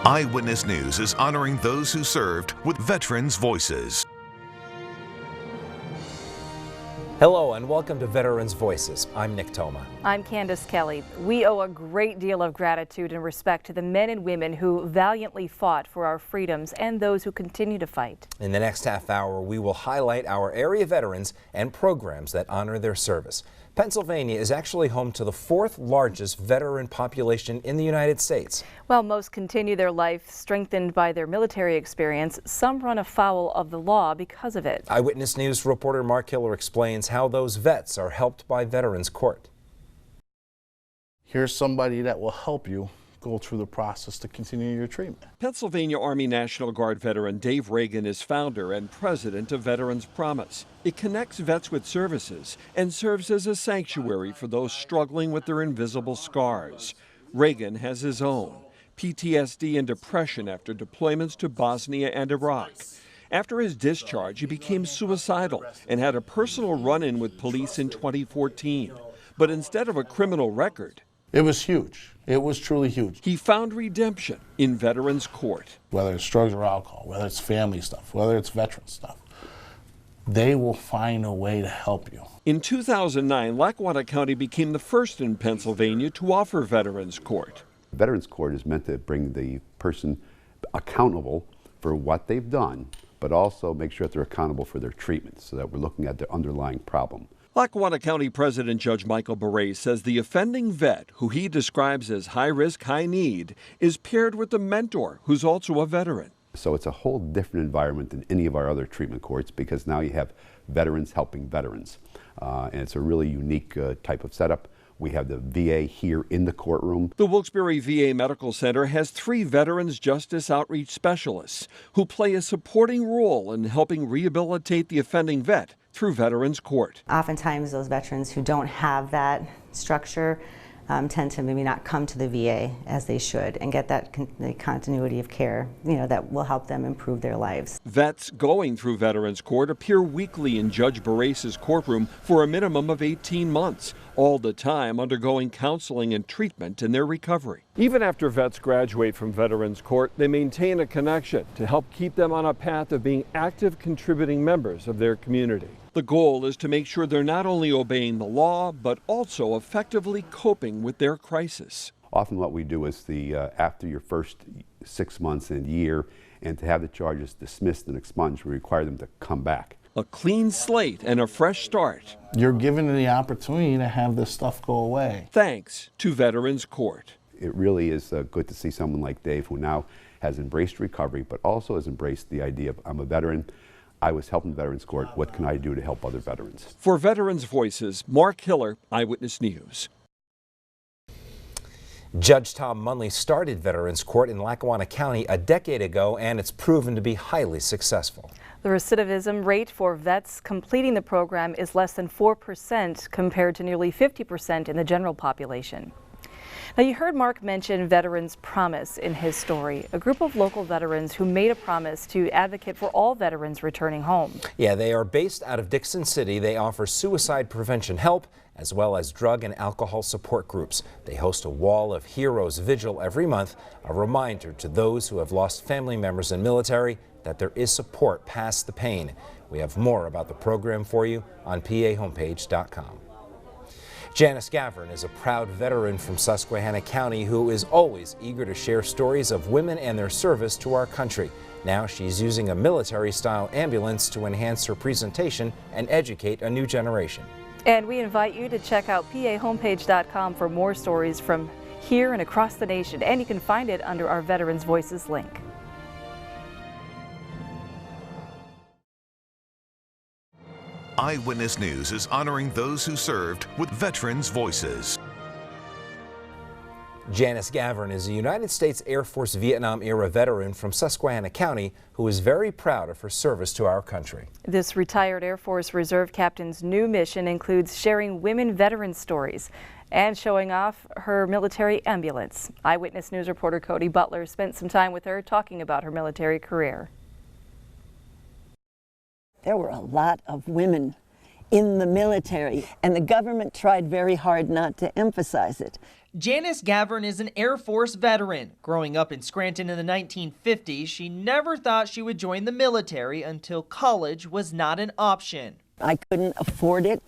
Eyewitness News is honoring those who served with Veterans Voices. Hello and welcome to Veterans Voices. I'm Nick Toma. I'm Candace Kelly. We owe a great deal of gratitude and respect to the men and women who valiantly fought for our freedoms and those who continue to fight. In the next half hour, we will highlight our area veterans and programs that honor their service. Pennsylvania is actually home to the fourth largest veteran population in the United States. While most continue their life strengthened by their military experience, some run afoul of the law because of it. Eyewitness News reporter Mark Hiller explains how those vets are helped by Veterans Court. Here's somebody that will help you go through the process to continue your treatment. Pennsylvania Army National Guard veteran Dave Reagan is founder and president of Veterans Promise. It connects vets with services and serves as a sanctuary for those struggling with their invisible scars. Reagan has his own PTSD and depression after deployments to Bosnia and Iraq. After his discharge, he became suicidal and had a personal run-in with police in 2014. But instead of a criminal record, it was huge. It was truly huge. He found redemption in Veterans Court. Whether it's drugs or alcohol, whether it's family stuff, whether it's veteran stuff, they will find a way to help you. In 2009, Lackawanna County became the first in Pennsylvania to offer Veterans Court. Veterans Court is meant to bring the person accountable for what they've done, but also make sure that they're accountable for their treatment, so that we're looking at the underlying problem. Lackawanna County President Judge Michael Beret says the offending vet, who he describes as high risk, high need, is paired with a mentor who's also a veteran. So it's a whole different environment than any of our other treatment courts, because now you have veterans helping veterans. And it's a really unique type of setup. We have the VA here in the courtroom. The Wilkes-Barre VA Medical Center has 3 Veterans Justice Outreach Specialists who play a supporting role in helping rehabilitate the offending vet through Veterans Court. Oftentimes those veterans who don't have that structure tend to maybe not come to the VA as they should and get that continuity of care, that will help them improve their lives. Vets going through Veterans Court appear weekly in Judge Berese's courtroom for a minimum of 18 months, all the time undergoing counseling and treatment in their recovery. Even after vets graduate from Veterans Court, they maintain a connection to help keep them on a path of being active, contributing members of their community. The goal is to make sure they're not only obeying the law, but also effectively coping with their crisis. Often what we do is after your first 6 months and year, and to have the charges dismissed and expunged, we require them to come back. A clean slate and a fresh start. You're given the opportunity to have this stuff go away. Thanks to Veterans Court. It really is good to see someone like Dave, who now has embraced recovery, but also has embraced the idea of, I'm a veteran, I was helping Veterans Court, what can I do to help other veterans? For Veterans Voices, Mark Hiller, Eyewitness News. Judge Tom Munley started Veterans Court in Lackawanna County a decade ago, and it's proven to be highly successful. The recidivism rate for vets completing the program is less than 4% compared to nearly 50% in the general population. Now, you heard Mark mention Veterans Promise in his story, a group of local veterans who made a promise to advocate for all veterans returning home. Yeah, they are based out of Dixon City. They offer suicide prevention help as well as drug and alcohol support groups. They host a Wall of Heroes vigil every month, a reminder to those who have lost family members in military that there is support past the pain. We have more about the program for you on PAHomepage.com. Janice Gavern is a proud veteran from Susquehanna County who is always eager to share stories of women and their service to our country. Now she's using a military-style ambulance to enhance her presentation and educate a new generation. And we invite you to check out PAHomepage.com for more stories from here and across the nation, and you can find it under our Veterans Voices link. Eyewitness News is honoring those who served with Veterans Voices. Janice Gavern is a United States Air Force Vietnam-era veteran from Susquehanna County who is very proud of her service to our country. This retired Air Force Reserve captain's new mission includes sharing women veteran stories and showing off her military ambulance. Eyewitness News reporter Cody Butler spent some time with her talking about her military career. There were a lot of women in the military, and the government tried very hard not to emphasize it. Janice Gavran is an Air Force veteran. Growing up in Scranton in the 1950s, she never thought she would join the military until college was not an option. I couldn't afford it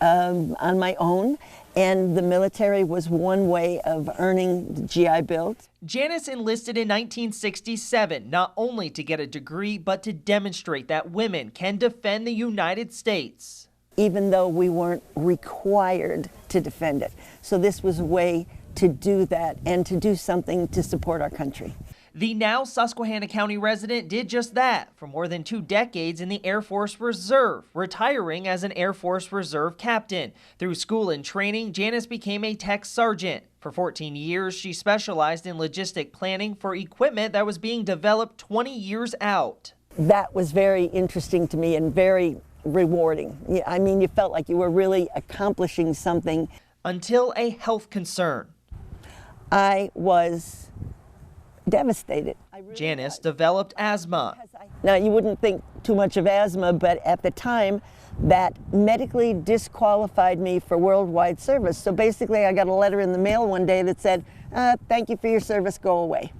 on my own, and the military was one way of earning the GI Bill. Janice enlisted in 1967, not only to get a degree, but to demonstrate that women can defend the United States. Even though we weren't required to defend it. So this was a way to do that and to do something to support our country. The now Susquehanna County resident did just that for more than 2 decades in the Air Force Reserve, retiring as an Air Force Reserve captain. Through school and training, Janice became a tech sergeant. For 14 years, she specialized in logistic planning for equipment that was being developed 20 years out. That was very interesting to me and very rewarding. I mean, you felt like you were really accomplishing something. Until a health concern. I was devastated. Janice developed asthma. Now, you wouldn't think too much of asthma, but at the time, that medically disqualified me for worldwide service. So basically, I got a letter in the mail one day that said, thank you for your service, go away.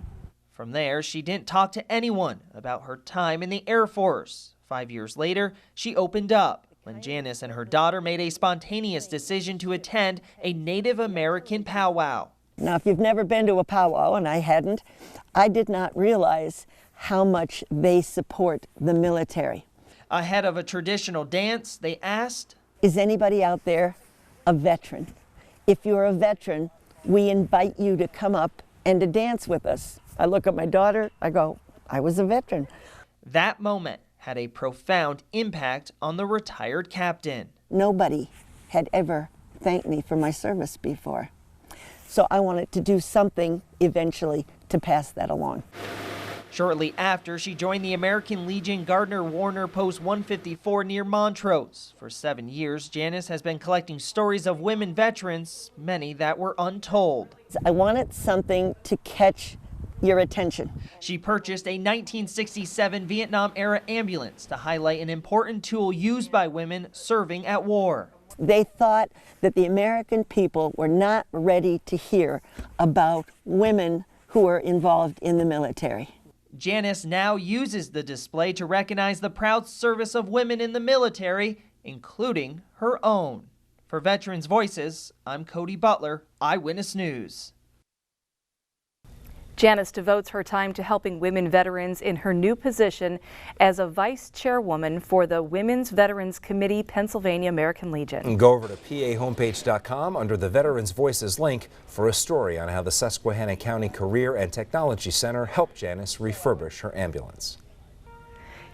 From there, she didn't talk to anyone about her time in the Air Force. 5 years later, she opened up when Janice and her daughter made a spontaneous decision to attend a Native American powwow. Now, if you've never been to a powwow, and I hadn't, I did not realize how much they support the military. Ahead of a traditional dance, they asked, is anybody out there a veteran? If you're a veteran, we invite you to come up and to dance with us. I look at my daughter, I go, I was a veteran. That moment had a profound impact on the retired captain. Nobody had ever thanked me for my service before. So I wanted to do something eventually to pass that along. Shortly after, she joined the American Legion Gardner Warner Post 154 near Montrose. For 7 years, Janice has been collecting stories of women veterans, many that were untold. I wanted something to catch your attention. She purchased a 1967 Vietnam-era ambulance to highlight an important tool used by women serving at war. They thought that the American people were not ready to hear about women who were involved in the military. Janice now uses the display to recognize the proud service of women in the military, including her own. For Veterans Voices, I'm Cody Butler, Eyewitness News. Janice devotes her time to helping women veterans in her new position as a vice chairwoman for the Women's Veterans Committee, Pennsylvania American Legion. Go over to PAHomepage.com under the Veterans Voices link for a story on how the Susquehanna County Career and Technology Center helped Janice refurbish her ambulance.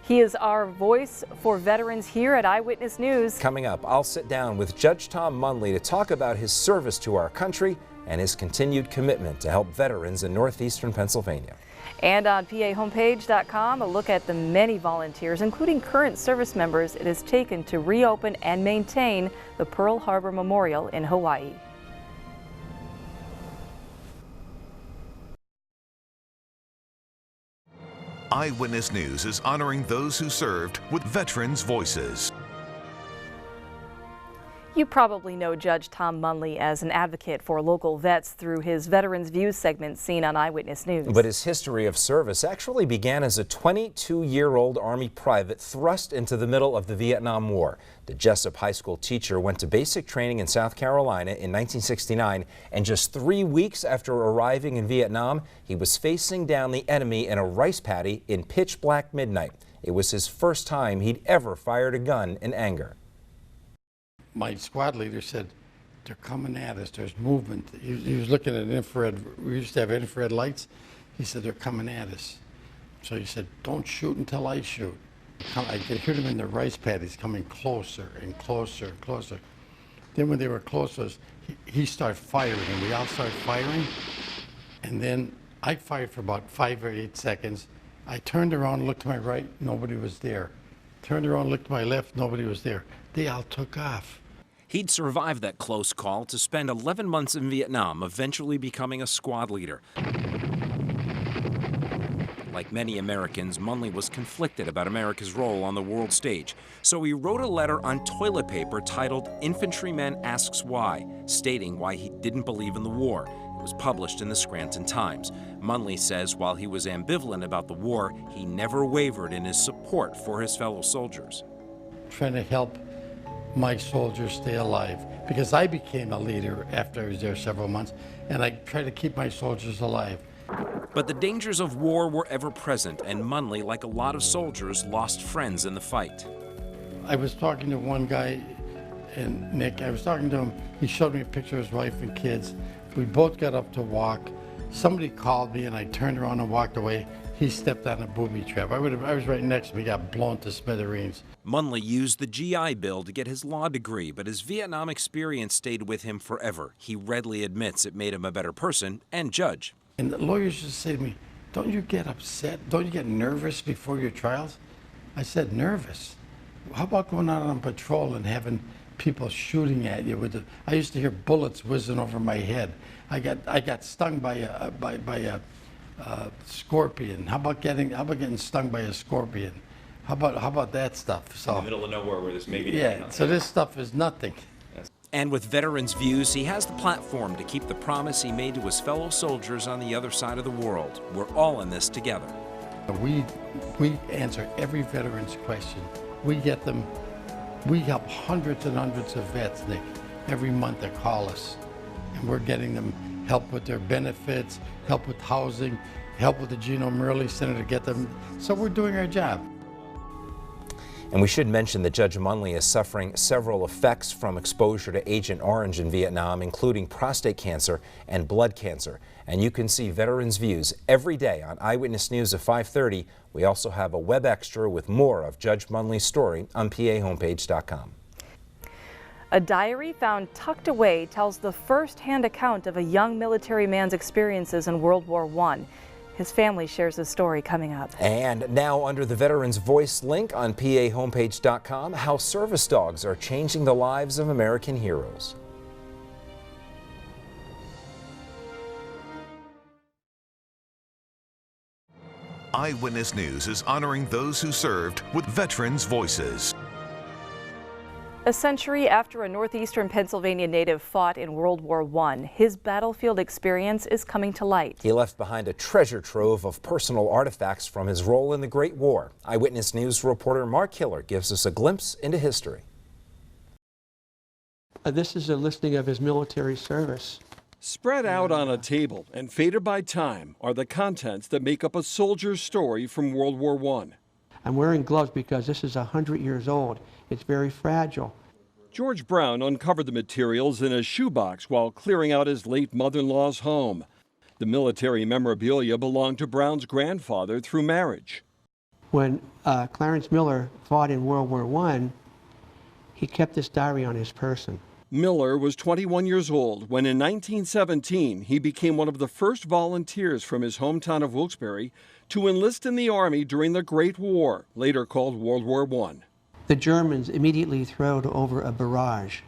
He is our voice for veterans here at Eyewitness News. Coming up, I'll sit down with Judge Tom Munley to talk about his service to our country and his continued commitment to help veterans in northeastern Pennsylvania. And on PAHomepage.com, a look at the many volunteers, including current service members, it has taken to reopen and maintain the Pearl Harbor Memorial in Hawaii. Eyewitness News is honoring those who served with Veterans Voices. You probably know Judge Tom Munley as an advocate for local vets through his Veterans Views segment seen on Eyewitness News. But his history of service actually began as a 22-year-old Army private thrust into the middle of the Vietnam War. The Jessup High School teacher went to basic training in South Carolina in 1969, and just 3 weeks after arriving in Vietnam, he was facing down the enemy in a rice paddy in pitch black midnight. It was his first time he'd ever fired a gun in anger. My squad leader said, they're coming at us, there's movement. He was looking at infrared, we used to have infrared lights. He said, they're coming at us. So he said, don't shoot until I shoot. I could hear them in the rice paddies coming closer and closer and closer. Then when they were close to us, he started firing and we all started firing. And then I fired for about 5 or 8 seconds. I turned around, looked to my right, nobody was there. Turned around, looked to my left, nobody was there. They all took off. He'd survived that close call to spend 11 months in Vietnam, eventually becoming a squad leader. Like many Americans, Munley was conflicted about America's role on the world stage, so he wrote a letter on toilet paper titled "Infantryman Asks Why," stating why he didn't believe in the war. It was published in the Scranton Times. Munley says while he was ambivalent about the war, he never wavered in his support for his fellow soldiers. Trying to help my soldiers stay alive, because I became a leader after I was there several months, and I tried to keep my soldiers alive. But the dangers of war were ever present, and Munley, like a lot of soldiers, lost friends in the fight. I was talking to one guy, and Nick, I was talking to him, he showed me a picture of his wife and kids. We both got up to walk. Somebody called me and I turned around and walked away. He stepped on a booby trap. I was right next to him. He got blown to smithereens. Munley used the GI Bill to get his law degree, but his Vietnam experience stayed with him forever. He readily admits it made him a better person and judge. And the lawyers just say to me, don't you get upset? Don't you get nervous before your trials? I said, nervous? How about going out on patrol and having people shooting at you with I used to hear bullets whizzing over my head. I got stung by a scorpion. How about getting stung by a scorpion? How about that stuff? So in the middle of nowhere where this maybe yeah. So this stuff is nothing. And with Veterans Views, he has the platform to keep the promise he made to his fellow soldiers on the other side of the world. We're all in this together. We answer every veteran's question. We get them. We help hundreds and hundreds of vets, Nick, every month that call us. And we're getting them help with their benefits, help with housing, help with the Gino Murley Center to get them. So we're doing our job. And we should mention that Judge Munley is suffering several effects from exposure to Agent Orange in Vietnam, including prostate cancer and blood cancer. And you can see Veterans Views every day on Eyewitness News at 5:30. We also have a web extra with more of Judge Munley's story on PAHomepage.com. A diary found tucked away tells the first-hand account of a young military man's experiences in World War I. His family shares his story coming up. And now under the Veterans Voice link on PAHomepage.com, how service dogs are changing the lives of American heroes. Eyewitness News is honoring those who served with Veterans Voices. A century after a northeastern Pennsylvania native fought in World War I, his battlefield experience is coming to light. He left behind a treasure trove of personal artifacts from his role in the Great War. Eyewitness News reporter Mark Hiller gives us a glimpse into history. This is a listing of his military service. Spread out on a table and faded by time are the contents that make up a soldier's story from World War I. I'm wearing gloves because this is 100 years old. It's very fragile. George Brown uncovered the materials in a shoebox while clearing out his late mother-in-law's home. The military memorabilia belonged to Brown's grandfather through marriage. When Clarence Miller fought in World War I, he kept this diary on his person. Miller was 21 years old when in 1917 he became one of the first volunteers from his hometown of Wilkes-Barre to enlist in the Army during the Great War, later called World War I. The Germans immediately throwed over a barrage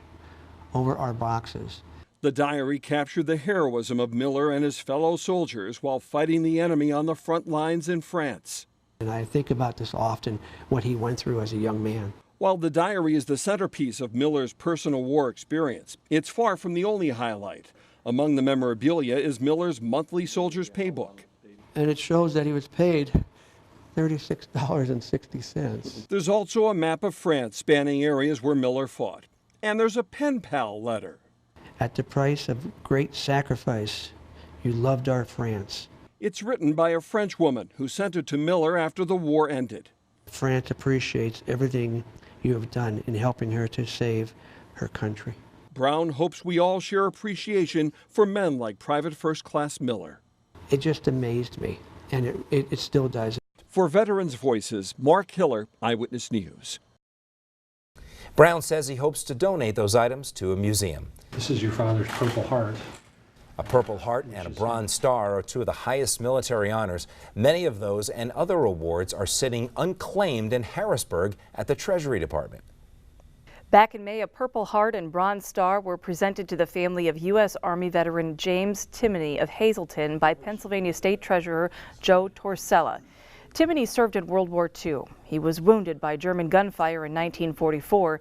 over our boxes. The diary captured the heroism of Miller and his fellow soldiers while fighting the enemy on the front lines in France. And I think about this often, what he went through as a young man. While the diary is the centerpiece of Miller's personal war experience, it's far from the only highlight. Among the memorabilia is Miller's monthly soldier's paybook. And it shows that he was paid $36.60. There's also a map of France spanning areas where Miller fought. And there's a pen pal letter. At the price of great sacrifice, you loved our France. It's written by a French woman who sent it to Miller after the war ended. France appreciates everything you have done in helping her to save her country. Brown hopes we all share appreciation for men like Private First Class Miller. It just amazed me, and it still does. For Veterans Voices, Mark Hiller, Eyewitness News. Brown says he hopes to donate those items to a museum. This is your father's Purple Heart. A Purple Heart and a Bronze Star are two of the highest military honors. Many of those and other awards are sitting unclaimed in Harrisburg at the Treasury Department. Back in May, a Purple Heart and Bronze Star were presented to the family of U.S. Army veteran James Timoney of Hazleton by Pennsylvania State Treasurer Joe Torsella. Timoney served in World War II. He was wounded by German gunfire in 1944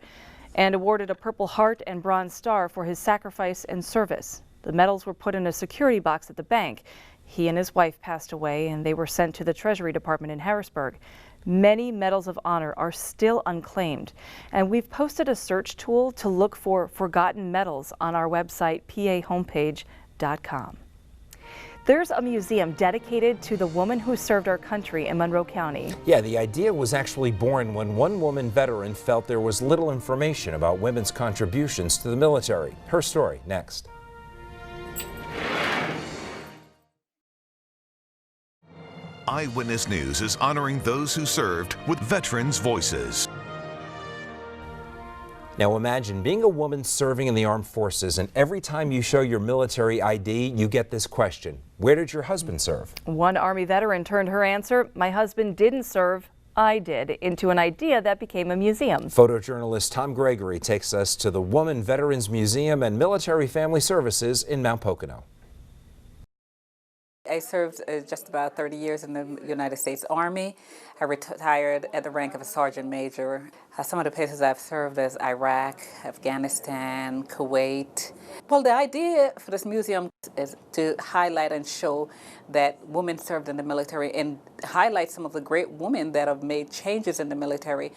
and awarded a Purple Heart and Bronze Star for his sacrifice and service. The medals were put in a security box at the bank. He and his wife passed away, and they were sent to the Treasury Department in Harrisburg. Many medals of honor are still unclaimed, and we've posted a search tool to look for forgotten medals on our website, pahomepage.com. There's a museum dedicated to the woman who served our country in Monroe County. Yeah, the idea was actually born when one woman veteran felt there was little information about women's contributions to the military. Her story next. Eyewitness News is honoring those who served with Veterans Voices. Now imagine being a woman serving in the armed forces, and every time you show your military ID, you get this question: where did your husband serve? One Army veteran turned her answer, "My husband didn't serve, I did," into an idea that became a museum. Photojournalist Tom Gregory takes us to the Woman Veterans Museum and Military Family Services in Mount Pocono. I served just about 30 years in the United States Army. I retired at the rank of a sergeant major. Some of the places I've served is Iraq, Afghanistan, Kuwait. Well, the idea for this museum is to highlight and show that women served in the military and highlight some of the great women that have made changes in the military.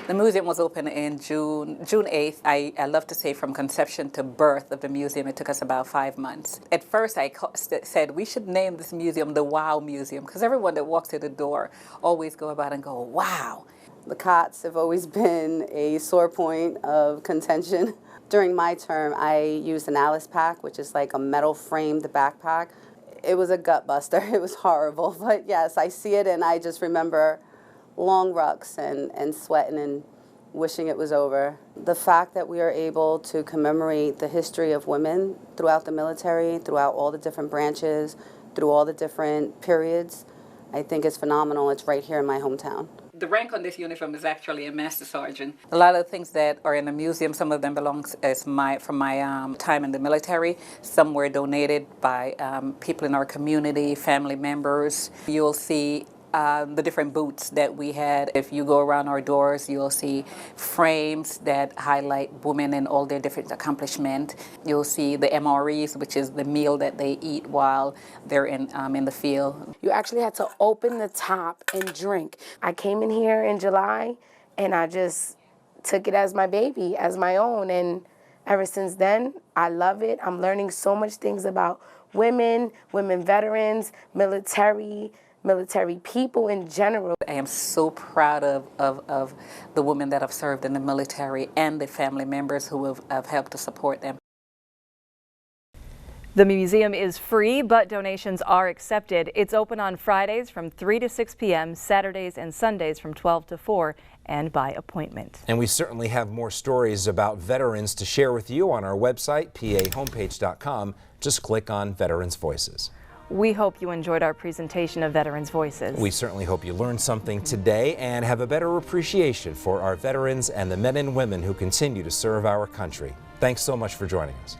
The museum was open in June 8th. I love to say from conception to birth of the museum, it took us about 5 months. At first, I said we should name this museum the Wow Museum, because everyone that walks through the door always go about and go, wow. The cots have always been a sore point of contention. During my term, I used an Alice pack, which is like a metal framed backpack. It was a gut buster. It was horrible. But yes, I see it and I just remember long rucks and sweating and wishing it was over. The fact that we are able to commemorate the history of women throughout the military, throughout all the different branches, through all the different periods, I think is phenomenal. It's right here in my hometown. The rank on this uniform is actually a Master Sergeant. A lot of the things that are in the museum, some of them belong from my time in the military. Some were donated by people in our community, family members. You'll see the different booths that we had. If you go around our doors, you'll see frames that highlight women and all their different accomplishments. You'll see the MREs, which is the meal that they eat while they're in the field. You actually had to open the top and drink. I came in here in July and I just took it as my baby, as my own, and ever since then, I love it. I'm learning so much things about women, women veterans, military people in general. I am so proud of the women that have served in the military and the family members who have helped to support them. The museum is free, but donations are accepted. It's open on Fridays from 3 to 6 p.m., Saturdays and Sundays from 12 to 4, and by appointment. And we certainly have more stories about veterans to share with you on our website, pahomepage.com. Just click on Veterans Voices. We hope you enjoyed our presentation of Veterans Voices. We certainly hope you learned something today and have a better appreciation for our veterans and the men and women who continue to serve our country. Thanks so much for joining us.